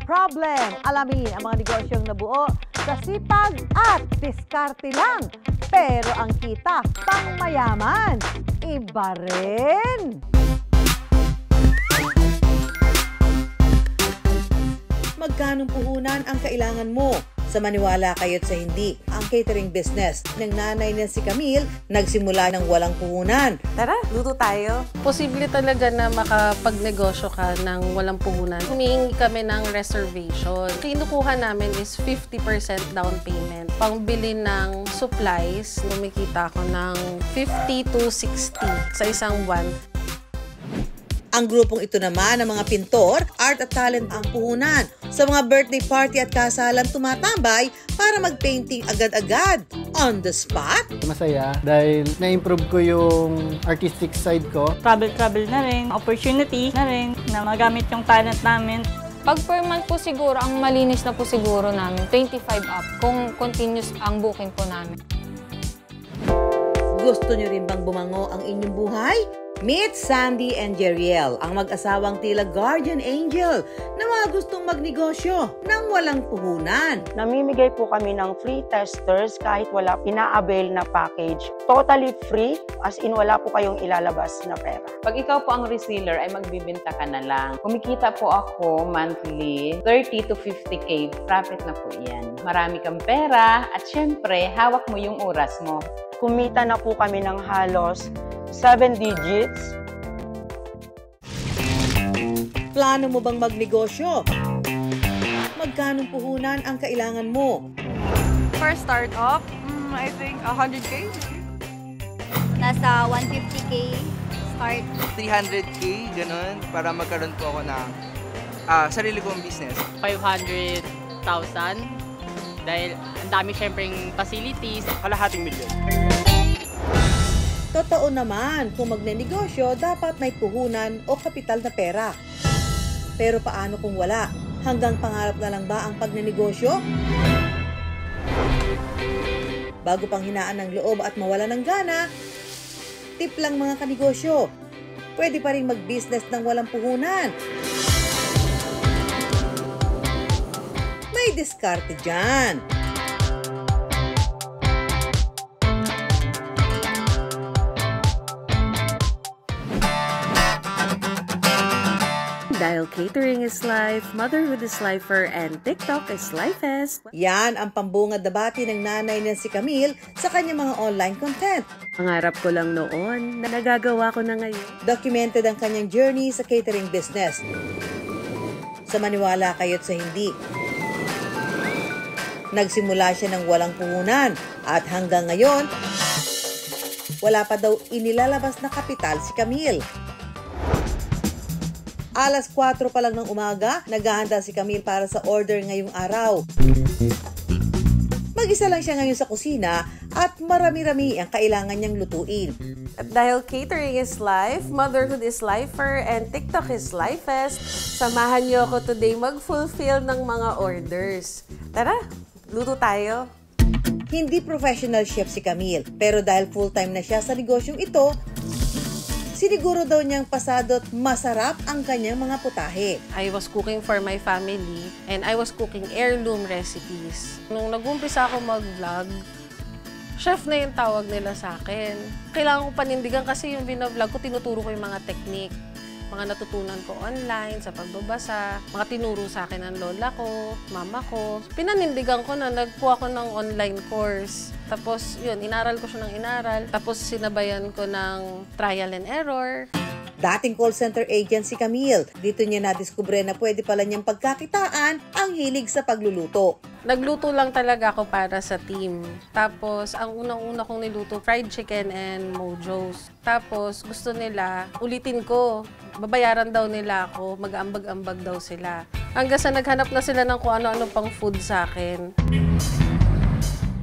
problem. Alamin ang mga negosyong nabuo sa sipag at diskarte lang. Pero ang kita, pang mayaman. Iba rin. Magkanong puhunan ang kailangan mo? Sa maniwala kayo't sa hindi, ang catering business ng nanay na si Camille nagsimula ng walang puhunan. Tara, luto tayo. Posible talaga na makapagnegosyo ka ng walang puhunan. Humihingi kami ng reservation. Kinukuha namin is 50% down payment. Pangbili ng supplies, lumikita ako ng 50 to 60 sa isang buwan. Ang grupong ito naman ng mga pintor, art at talent ang puhunan. Sa mga birthday party at kasalan tumatambay para mag-painting agad-agad. On the spot. Masaya dahil na-improve ko yung artistic side ko. Travel na rin, opportunity na rin na magamit yung talent namin. Pag per month po siguro, ang malinis na po siguro namin, 25 up kung continuous ang booking po namin. Gusto nyo rin bang bumango ang inyong buhay? Meet Sandy and Jeriel, ang mag-asawang tila guardian angel na mga gustong magnegosyo ng walang puhunan. Namimigay po kami ng free testers kahit wala pina-avail na package. Totally free, as in wala po kayong ilalabas na pera. Pag ikaw po ang reseller, ay magbibenta ka na lang. Kumikita po ako monthly, 30 to 50K. Profit na po yan. Marami kang pera at syempre, hawak mo yung oras mo. Kumita na po kami ng halos 7 digits. Plano mo bang magnegosyo? Magkanong puhunan ang kailangan mo? For start up, I think 100K. Nasa 150K start. 300K, ganun, para magkaroon po ako ng sarili kong business. 500,000 dahil ang dami syempreng facilities. Kalahating milyon. Totoo naman, kung magnenegosyo, dapat may puhunan o kapital na pera. Pero paano kung wala? Hanggang pangarap na lang ba ang pagnenegosyo? Bago pang hinaan ng loob at mawala ng gana, tip lang mga kanegosyo, pwede pa rin mag-business ng walang puhunan. May diskarte dyan. Dahil catering is life, motherhood is lifer, and TikTok is lifest. Yan ang pambungad na bati ng nanay na si Camille sa kanyang mga online content. Pangarap ko lang noon na nagagawa ko na ngayon. Documented ang kanyang journey sa catering business. Sa maniwala kayo't sa hindi. Nagsimula siya ng walang puhunan at hanggang ngayon, wala pa daw inilalabas na kapital si Camille. Alas 4 pa lang ng umaga, naghahanda si Camille para sa order ngayong araw. Mag-isa lang siya ngayon sa kusina at marami-rami ang kailangan niyang lutuin. At dahil catering is life, motherhood is lifer, and TikTok is lifest, samahan niyo ako today mag-fulfill ng mga orders. Tara, luto tayo. Hindi professional chef si Camille, pero dahil full-time na siya sa negosyong ito, siniguro daw niyang pasado at masarap ang kanyang mga putahe. I was cooking for my family and I was cooking heirloom recipes. Nung nag-umpisa ako mag-vlog, chef na yung tawag nila sa akin. Kailangan ko panindigan kasi yung bina-vlog ko, tinuturo ko yung mga technique. Mga natutunan ko online, sa pagbabasa, mga tinuro sa akin ng lola ko, mama ko. Pinanindigan ko na nagkuha ko ng online course. Tapos yun, inaral ko siya ng inaral. Tapos sinabayan ko ng trial and error. Dating call center agent si Camille. Dito niya nadiskubre na pwede pala niyang pagkakitaan ang hilig sa pagluluto. Nagluto lang talaga ako para sa team. Tapos, ang unang-una kong niluto, fried chicken and mojos. Tapos, gusto nila, ulitin ko. Babayaran daw nila ako, mag-ambag-ambag daw sila. Hanggang sa naghanap na sila ng kung ano-ano pang food sa akin.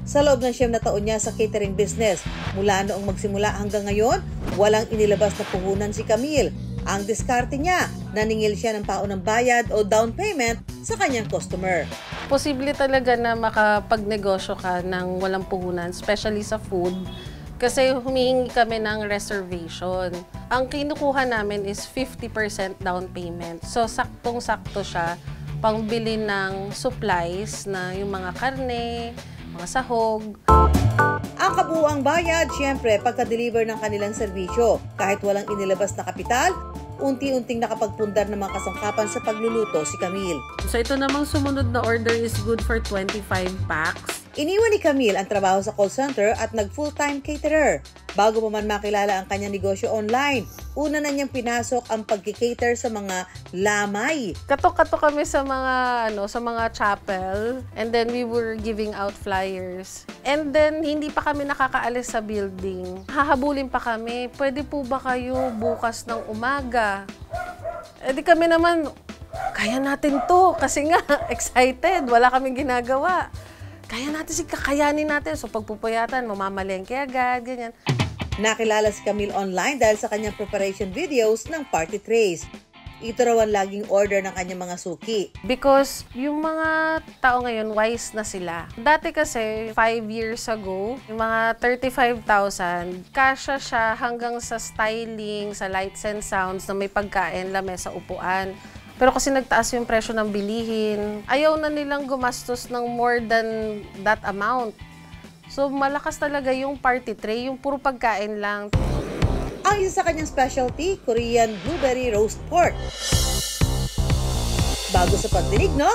Sa loob ng 9 na taon niya sa catering business, mula noong magsimula hanggang ngayon, walang inilabas na puhunan si Camille. Ang diskarte niya, naningil siya ng paunang bayad o down payment sa kanyang customer. Posible talaga na makapagnegosyo ka ng walang puhunan, especially sa food. Kasi humihingi kami ng reservation. Ang kinukuha namin is 50% down payment. So, saktong-sakto siya pangbili ng supplies na yung mga karne, mga sahog. Ang kabuuang bayad, siyempre, pagka-deliver ng kanilang serbisyo. Kahit walang inilabas na kapital, unti-unting nakapagpundar ng mga kasangkapan sa pagluluto si Camille. So ito namang sumunod na order is good for 25 packs. Iniwan ni Camille ang trabaho sa call center at nag-full-time caterer. Bago pa man makilala ang kanyang negosyo online, una na niyang pinasok ang pag-cater sa mga lamay. Katok-katok kami sa mga chapel, and then we were giving out flyers. And then hindi pa kami nakakaalis sa building. Hahabulin pa kami, pwede po ba kayo bukas ng umaga? Eh di kami naman, kaya natin to kasi nga excited, wala kaming ginagawa. Kaya natin kakayanin natin. So pagpupuyatan, mamamalengke agad, ganyan. Nakilala si Camille online dahil sa kanyang preparation videos ng party trays. Ito raw ang laging order ng kanyang mga suki. Because yung mga tao ngayon, wise na sila. Dati kasi, 5 years ago, yung mga 35,000, kasya siya hanggang sa styling, sa lights and sounds na may pagkain, lamesa, upuan. Pero kasi nagtaas yung presyo ng bilihin, ayaw na nilang gumastos ng more than that amount. So malakas talaga yung party tray, yung puro pagkain lang. Ang isa sa kanyang specialty, Korean blueberry roast pork. Bago sa pagdinig, no?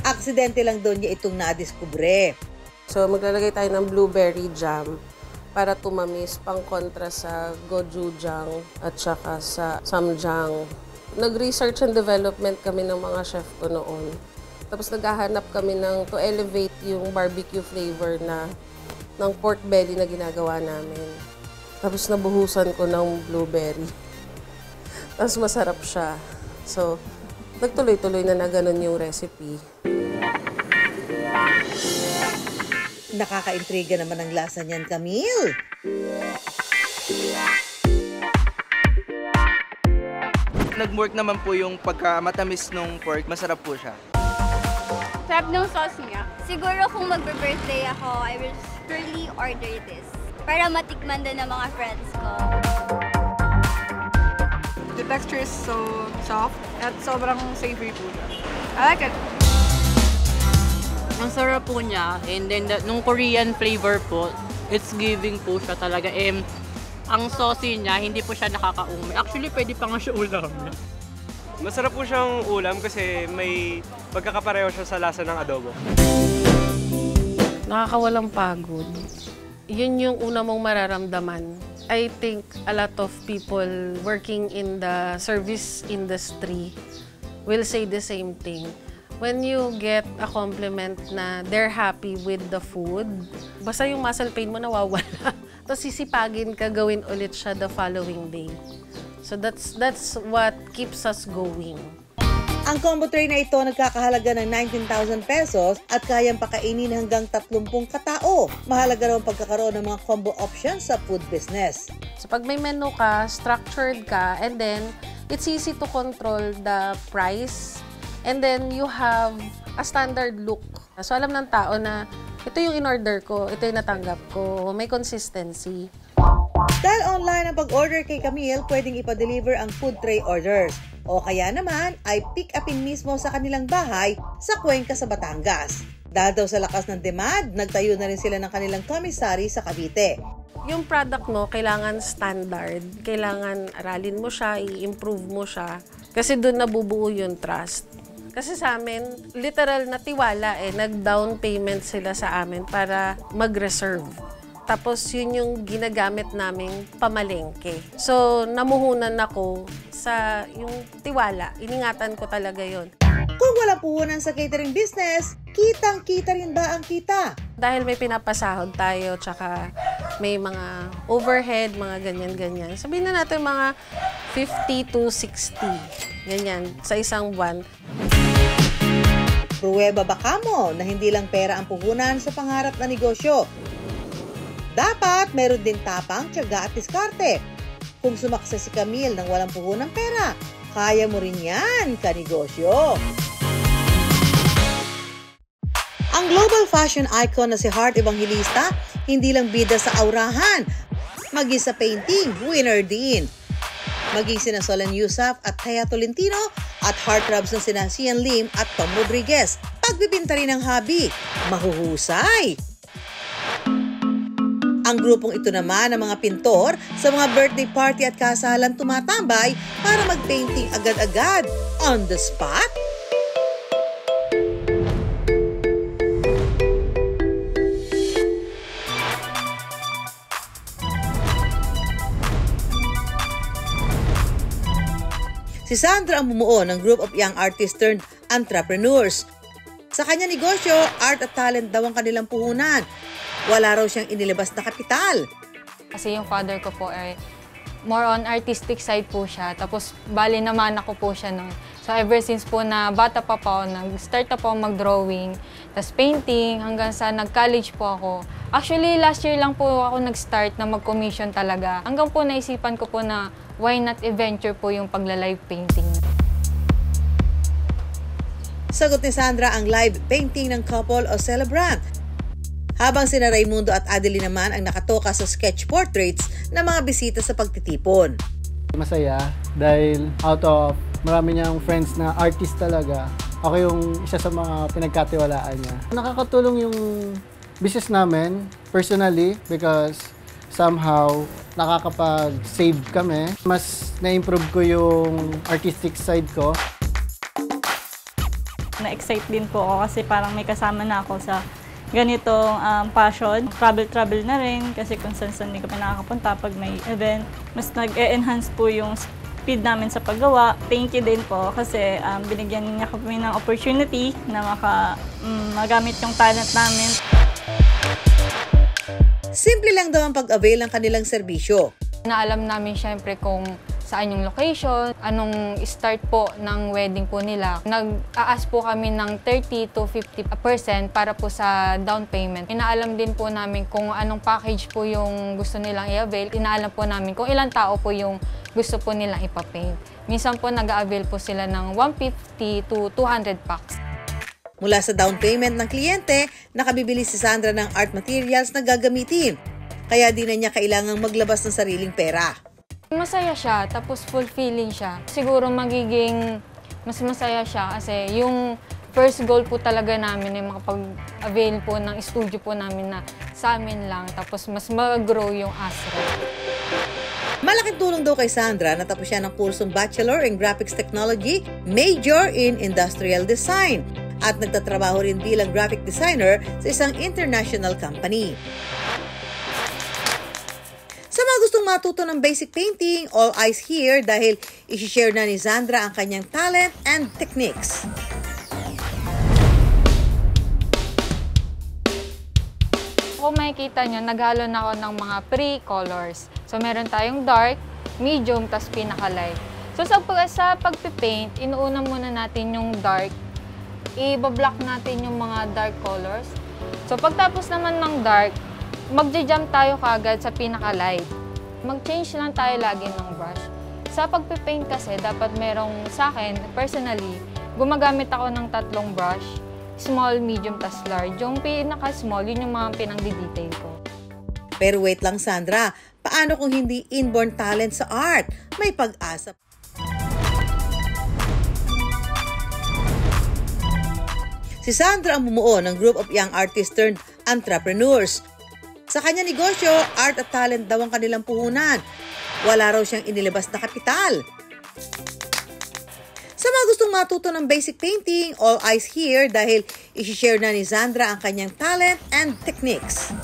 Aksidente lang doon niya itong nadiskubre. So maglalagay tayo ng blueberry jam para tumamis pang kontra sa gochujang at saka sa samjang. Nag-research and development kami ng mga chef ko noon. Tapos naghahanap kami to elevate yung barbecue flavor ng pork belly na ginagawa namin. Tapos nabuhusan ko ng blueberry. Tapos masarap siya. So, nagtuloy-tuloy na ganun yung recipe. Nakaka-intriga naman ang lasa niyan, Camille. Nag-work naman po yung pagka-matamis nung pork. Masarap po siya. Sarap ng sauce niya. Siguro kung magbe-birthday ako, I will surely order this. Para matikman din ng mga friends ko. The texture is so soft at sobrang savory po siya. I like it. Ang sarap po niya, and then nung Korean flavor po, it's giving po siya talaga. Ang saucy niya, hindi po siya nakakaumi. Actually, pwede pa nga siya ulam. Masarap po siyang ulam kasi may pagkakapareho siya sa lasa ng adobo. Nakakawalang pagod. Yun yung una mong mararamdaman. I think a lot of people working in the service industry will say the same thing. When you get a compliment na they're happy with the food, basta yung muscle pain mo nawawala. Tapos sisipagin ka, gawin ulit siya the following day. So that's what keeps us going. Ang combo tray na ito nagkakahalaga ng 19,000 pesos at kayang pakainin hanggang 30 katao. Mahalaga raw ang pagkakaroon ng mga combo options sa food business. So pag may menu ka, structured ka, and then it's easy to control the price, and then you have a standard look. So alam ng tao na ito yung in-order ko, ito yung natanggap ko, may consistency. Dahil online ang pag-order kay Camille, pwedeng ipa-deliver ang food tray orders. O kaya naman ay pick-upin mismo sa kanilang bahay sa Cuenca sa Batangas. Dahil daw sa lakas ng demand, nagtayo na rin sila ng kanilang commissary sa Cavite. Yung product mo, kailangan standard. Kailangan aralin mo siya, i-improve mo siya. Kasi doon nabubuo yung trust. Kasi sa amin, literal na tiwala nag-down payment sila sa amin para mag-reserve. Tapos yun yung ginagamit naming pamalengke. So namuhunan ako sa yung tiwala. Iningatan ko talaga yon. Kung walang puhunan sa catering business, kitang-kita rin ba ang kita? Dahil may pinapasahod tayo, tsaka may mga overhead, mga ganyan-ganyan. Sabihin na natin mga 50 to 60. Ganyan, sa isang buwan. Pruweba ba kamo na hindi lang pera ang puhunan sa pangarap na negosyo? Dapat meron din tapang, tiyaga at diskarte. Kung sumakses si Camille nang walang puhunang pera, kaya mo rin yan, kanegosyo. Ang global fashion icon na si Heart Evangelista, hindi lang bida sa aurahan, maging sa painting, winner din. Maging sina Solen Yusuf at Thea Tolentino, at heartthrobs ng sina Sian Lim at Tom Rodriguez. Pagbibinta rin ng hobby, mahuhusay. Ang grupong ito naman ng mga pintor sa mga birthday party at kasalan tumatambay para mag-painting agad-agad on the spot. Si Sandra ang bumuo ng group of young artists turned entrepreneurs. Sa kanya negosyo, art at talent daw ang kanilang puhunan. Wala raw siyang inilabas na kapital. Kasi yung father ko po ay more on artistic side po siya. Tapos bali naman ako po siya nun. So ever since po na bata pa po, nag-start na po mag-drawing, tapos painting, hanggang sa nag-college po ako. Actually, last year lang po ako nag-start na mag-commission talaga. Hanggang po naisipan ko po na why not adventure po yung pagla-live painting. Sagot ni Sandra ang live painting ng couple o celebrant. Habang sina Raimundo at Adeline naman ang nakatoka sa sketch portraits ng mga bisita sa pagtitipon. Masaya dahil out of marami niyang friends na artist talaga, ako yung isa sa mga pinagkatiwalaan niya. Nakakatulong yung business namin personally because somehow nakakapag-save kami. Mas na-improve ko yung artistic side ko. Na-excite din po ako kasi parang may kasama na ako sa ganitong passion. Travel na rin kasi kung saan hindi kami nakakapunta pag may event. Mas nag-e-enhance po yung speed namin sa paggawa. Thank you din po kasi binigyan niya kami ng opportunity na magamit yung talent namin. Simple lang daw ang pag-avail ng kanilang serbisyo. Naalam namin syempre kung saan yung location, anong start po ng wedding po nila. Nag-aas po kami ng 30 to 50% para po sa down payment. Inaalam din po namin kung anong package po yung gusto nilang i-avail. Inaalam po namin kung ilang tao po yung gusto po nilang ipapaint. Minsan po nag-avail po sila ng 150 to 200 packs. Mula sa down payment ng kliyente, nakabibili si Sandra ng art materials na gagamitin. Kaya di na niya kailangang maglabas ng sariling pera. Masaya siya, tapos fulfilling siya. Siguro magiging mas masaya siya kasi yung first goal po talaga namin ay makapag-avail po ng studio po namin na sa amin lang. Tapos mas mag-grow yung ASRO. Malaking tulong daw kay Sandra na tapos siya ng kursong Bachelor in Graphics Technology, Major in Industrial Design. At nagtatrabaho rin bilang graphic designer sa isang international company. Sa mga gustong matuto ng basic painting, all eyes here dahil isi-share na ni Sandra ang kanyang talent and techniques. Kung makikita nyo, naghalo na ako ng mga pre-colors. So meron tayong dark, medium, tas pinaka-light. So sa pagpipaint, inuuna muna natin yung dark. I-block natin yung mga dark colors. So pagtapos naman ng dark, magja-jump tayo kagad sa pinaka-light. Mag-change lang tayo lagi ng brush. Sa pagpipaint kasi, dapat merong, sa akin, personally, gumagamit ako ng 3 brush. Small, medium, tas large. Yung pinaka-small, yun yung mga pinang-detail ko. Pero wait lang Sandra, paano kung hindi inborn talent sa art? May pag-asa. Si Sandra ang bumuo ng group of young artists turned entrepreneurs. Sa kanya negosyo, art at talent daw ang kanilang puhunan. Wala raw siyang inilabas na kapital. Sa mga gustong matuto ng basic painting, all eyes here dahil isi-share na ni Sandra ang kanyang talent and techniques.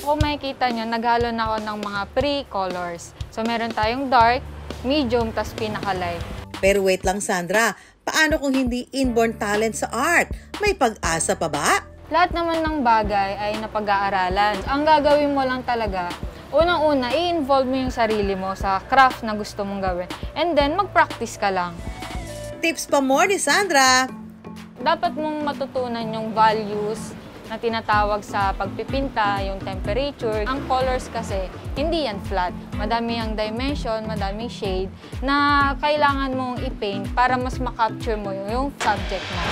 Kung makikita nyo, naghalo na ako ng mga pre-colors. So meron tayong dark, medium, tas pinaka-light. Pero wait lang Sandra, paano kung hindi inborn talent sa art? May pag-asa pa ba? Lahat naman ng bagay ay napag-aaralan. Ang gagawin mo lang talaga, unang-una, i-involve mo yung sarili mo sa craft na gusto mong gawin. And then, mag-practice ka lang. Tips pa more ni Sandra. Dapat mong matutunan yung values na tinatawag sa pagpipinta, yung temperature. Ang colors kasi, hindi yan flat. Madami ang dimension, madaming shade na kailangan mong i-paint para mas makapture mo yung subject mo.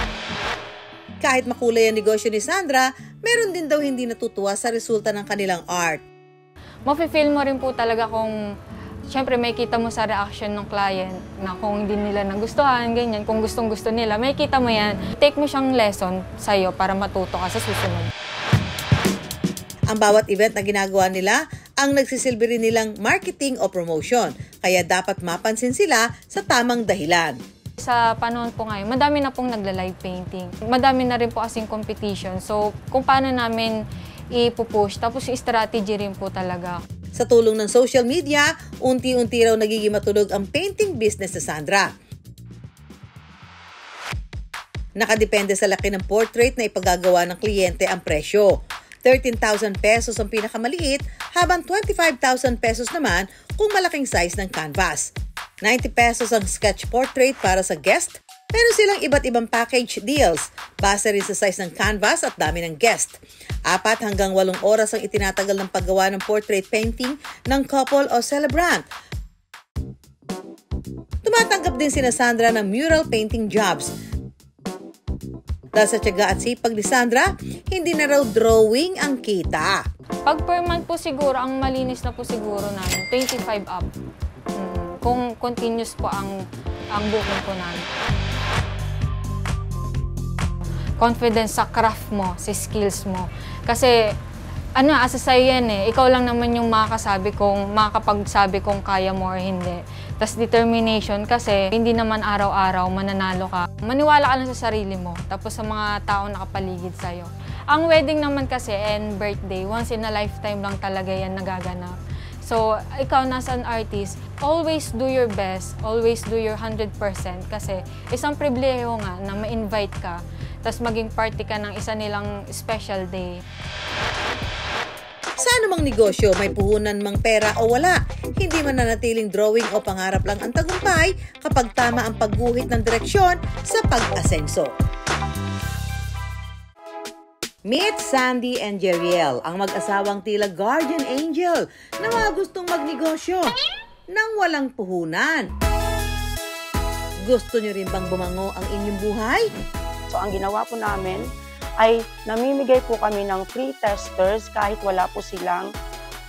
Kahit makulay ang negosyo ni Sandra, meron din daw hindi natutuwa sa resulta ng kanilang art. Mafe-feel mo rin po talaga kung Siyempre, may kita mo sa reaction ng client na kung hindi nila nagustuhan, ganyan. Kung gustong-gusto nila, may kita mo yan. Take mo siyang lesson sa'yo para matuto ka sa susunod. Ang bawat event na ginagawa nila ang nagsisilbi rin nilang marketing o promotion. Kaya dapat mapansin sila sa tamang dahilan. Sa panahon po ngayon, madami na pong nagla-live painting. Madami na rin po kasing competition. So, kung paano namin ipupush, tapos yung strategy rin po talaga. Sa tulong ng social media, unti-unti raw nagiging matunog ang painting business ni Sandra. Nakadepende sa laki ng portrait na ipagagawa ng kliyente ang presyo. 13,000 pesos ang pinakamaliit, habang 25,000 pesos naman kung malaking size ng canvas. 90 pesos ang sketch portrait para sa guest. Meron silang iba't ibang package deals, base rin sa size ng canvas at dami ng guest. 4 hanggang 8 oras ang itinatagal ng paggawa ng portrait painting ng couple o celebrant. Tumatanggap din sina Sandra ng mural painting jobs. Dahil sa tiyaga at sipag ni Sandra, hindi na raw drawing ang kita. Pag per month po siguro, ang malinis na po siguro namin, 25 up. Kung continuous po ang booking po namin. Confidence sa craft mo, sa skills mo. Kasi, asa sa'yo yan eh. Ikaw lang naman yung makakapagsabi kung kaya mo or hindi. Tapos determination kasi hindi naman araw-araw mananalo ka. Maniwala ka lang sa sarili mo, tapos sa mga taong nakapaligid sa'yo. Ang wedding naman kasi and birthday, once in a lifetime lang talaga yan nagaganap. So, ikaw nasa an artist, always do your best, always do your 100% kasi isang pribilehiyo nga na ma-invite ka, tapos maging party ka ng isa nilang special day. Sa anumang negosyo, may puhunan mang pera o wala, hindi mananatiling drawing o pangarap lang ang tagumpay kapag tama ang pagguhit ng direksyon sa pag-asenso. Meet Sandy and Jeriel, ang mag-asawang tila guardian angel na mga gustong magnegosyo nang walang puhunan. Gusto nyo rin bang bumango ang inyong buhay? So ang ginawa po namin ay namimigay po kami ng free testers kahit wala po silang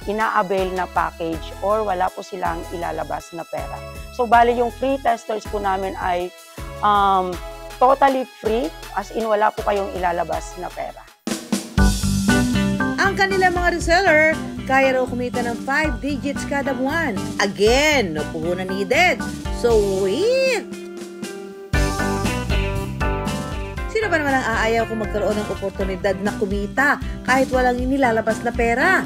ina-avail na package or wala po silang ilalabas na pera. So bali yung free testers po namin ay totally free, as in wala po kayong ilalabas na pera. Ang kanilang mga reseller, kaya raw kumita ng 5 digits kada buwan. Again, no puhunan needed. So wait! Sino ba naman ang aayaw kung magkaroon ng oportunidad na kumita kahit walang inilalabas na pera?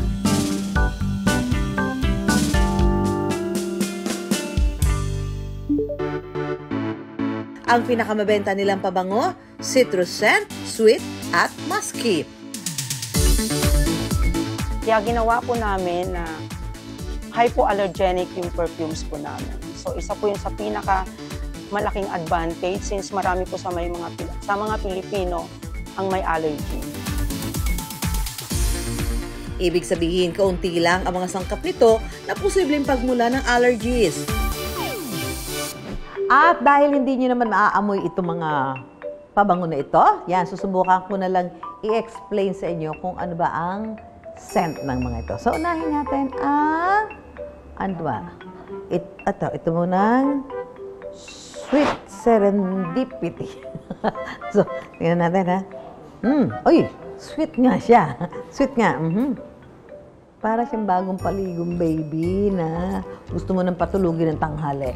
Ang pinakamabenta nilang pabango, citrus scent, sweet at musky. Kaya ginawa po namin na hypoallergenic yung perfumes po namin. So isa po yun sa pinaka malaking advantage since marami po sa mga Pilipino ang may allergy. Ibig sabihin, kaunti lang ang mga sangkap nito na posibleng pagmula ng allergies. At dahil hindi nyo naman maaamoy itong mga pabango na ito, yan, susubukan ko na lang i-explain sa inyo kung ano ba ang scent ng mga ito. So, unahin natin ang, ano ba? Ito munang Sweet Serendipity. So, tingnan natin ha. Uy, sweet nga siya. Sweet nga. Para siyang bagong paligong baby na gusto mo nang patulugin ng tanghali.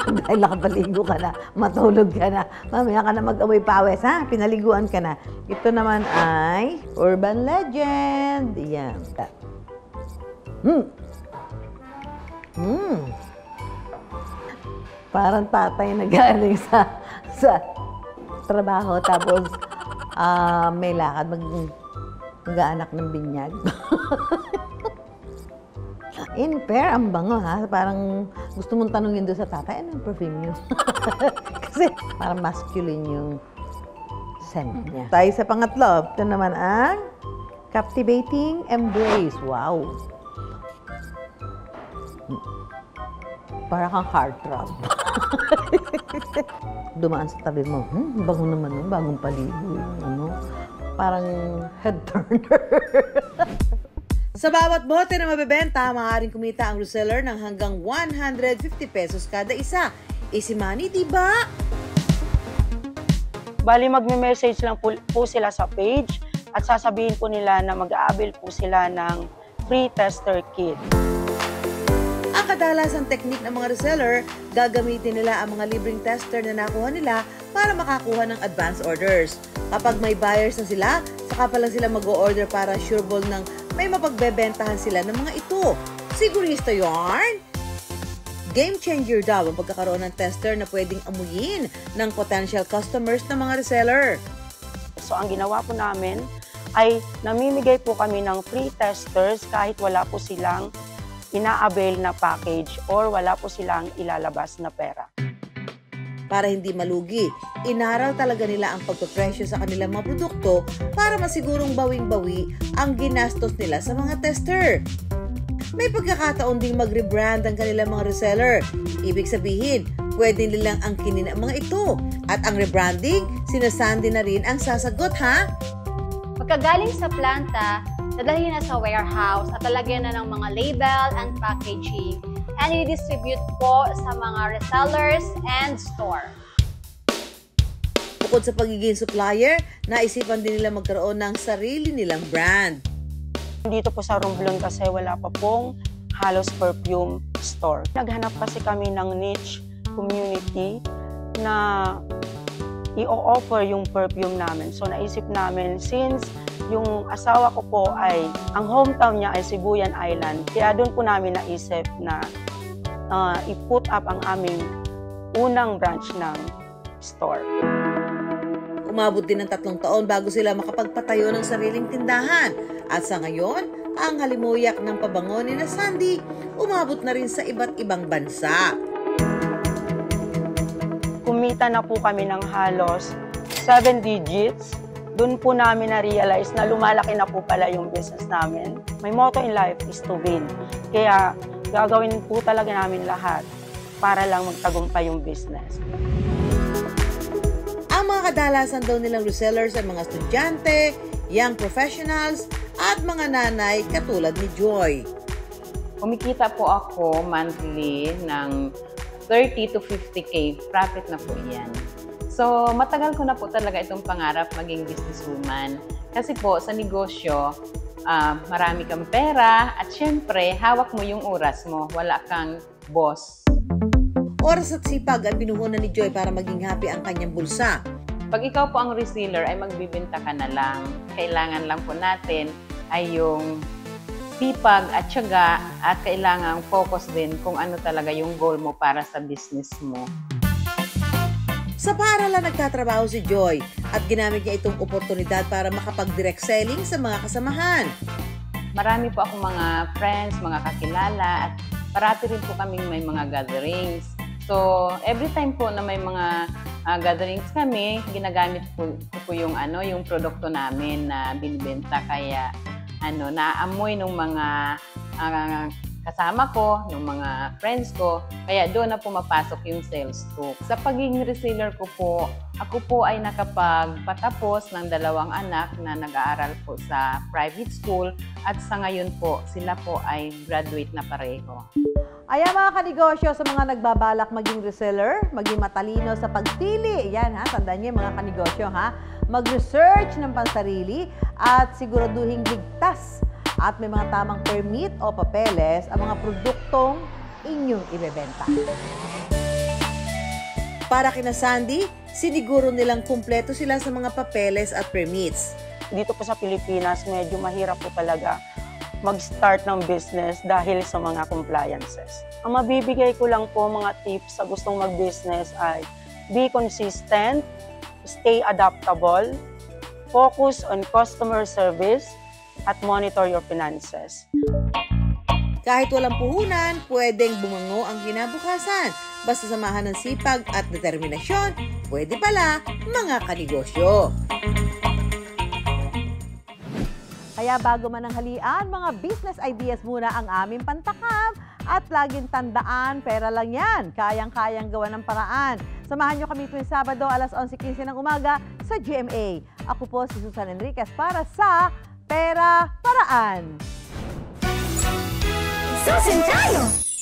Dahil nakapaligo ka na, matulog ka na. Mamaya ka na mag-amoy pawis, ha? Pinaliguan ka na. Ito naman ay Urban Legend. Yan. Parang tatay na galing sa trabaho tapos may lakad mag-aanak ng binyag. In pair, ang bango ha. Parang gusto mong tanungin doon sa tatay, ano yung perfume niyo? Kasi parang masculine yung scent niya. Tayo sa pangatlo, ito naman ang Captivating Embrace. Wow! Para kang heartthrob. Dumaan sa tabi mo, bango naman, bagong paligo. Parang head turner. Sa bawat bote na mabebenta, maaaring kumita ang reseller ng hanggang 150 pesos kada isa. Easy money, diba? Bali, magme-message lang po sila sa page at sasabihin po nila na mag-aabil po sila ng free tester kit. Ang kadalasang teknik ng mga reseller, gagamitin nila ang mga libreng tester na nakuha nila para makakuha ng advance orders. Kapag may buyers na sila, saka pa lang sila mag-o-order para sureball ng may mapagbebentahan sila ng mga ito. Sigurista yarn? Game changer daw ang pagkakaroon ng tester na pwedeng amuyin ng potential customers ng mga reseller. So ang ginawa po namin ay namimigay po kami ng free testers kahit wala po silang ina-avail na package or wala po silang ilalabas na pera. Para hindi malugi, inaral talaga nila ang pagpapresyo sa kanilang mga produkto para masigurong bawing-bawi ang ginastos nila sa mga tester. May pagkakataon ding mag-rebrand ang kanilang mga reseller. Ibig sabihin, pwede nilang angkinin ang mga ito. At ang rebranding, sinasandi na rin ang sasagot, ha? Pagkagaling sa planta, dadalhin na sa warehouse at lalagyan na ng mga label and packaging and i-distribute po sa mga resellers and store. Bukod sa pagiging supplier, naisipan din nila magkaroon ng sarili nilang brand. Dito po sa Romblon kasi wala pa pong halos perfume store. Naghanap kasi kami ng niche community na i-offer yung perfume namin. So naisip namin, since yung asawa ko po ay, ang hometown niya ay Sibuyan Island, kaya doon po namin naisip na i-put up ang aming unang branch ng store. Umabot din ng 3 taon bago sila makapagpatayo ng sariling tindahan. At sa ngayon, ang halimuyak ng pabango ni na Sandy umabot na rin sa iba't ibang bansa. Kumita na po kami ng halos 7 digits. Doon po namin na-realize na lumalaki na po pala yung business namin. My motto in life is to win. Kaya gagawin po talaga namin lahat para lang magtagumpay yung business. Ang mga kadalasan daw nilang resellers ay mga estudyante, young professionals, at mga nanay katulad ni Joy. Kumikita po ako monthly ng 30 to 50K. Profit na po yan. So, matagal ko na po talaga itong pangarap maging businesswoman. Kasi po, sa negosyo, marami kang pera at syempre, hawak mo yung oras mo. Wala kang boss. Oras at sipag ang pinuhunan ni Joy para maging happy ang kanyang bulsa. Pag ikaw po ang reseller, ay magbibenta ka na lang. Kailangan lang po natin ay yung sipag at tiyaga at kailangan focus din kung ano talaga yung goal mo para sa business mo. Sa paaralan nagtatrabaho si Joy at ginamit niya itong oportunidad para makapag-direct selling sa mga kasamahan. Marami po akong mga friends, mga kakilala at parati rin po kaming may mga gatherings. So, every time po na may mga gatherings kami, ginagamit po yung yung produkto namin na binibenta, kaya naamoy ng mga kasama ko, ng mga friends ko, kaya doon na pumapasok yung sales talk. Sa pagiging reseller ko po, ako po ay nakapagpatapos ng 2 anak na nag-aaral po sa private school at sa ngayon po, sila po ay graduate na pareho. Ayan mga kanegosyo, sa mga nagbabalak maging reseller, maging matalino sa pagpili. Yan ha, tandaan niyo mga kanegosyo ha. Mag-research ng pansarili at siguraduhing ligtas at may mga tamang permit o papeles ang mga produktong inyong ibebenta. Para kina Sandy, siniguro nilang kumpleto sila sa mga papeles at permits. Dito po sa Pilipinas, medyo mahirap po talaga mag-start ng business dahil sa mga compliances. Ang mabibigay ko lang po mga tips sa gustong mag-business ay be consistent, stay adaptable, focus on customer service, at monitor your finances. Kahit walang puhunan, pwedeng bumango ang kinabukasan. Basta samahan ng sipag at determinasyon, pwede pala mga kanegosyo. Kaya bago man ang halian, mga business ideas muna ang aming pantakam at laging tandaan, pera lang yan. Kayang-kayang gawa ng paraan. Samahan nyo kami tuwing Sabado, alas 11:15 ng umaga sa GMA. Ako po si Susan Enriquez para sa Pera Paraan. Susin tayo!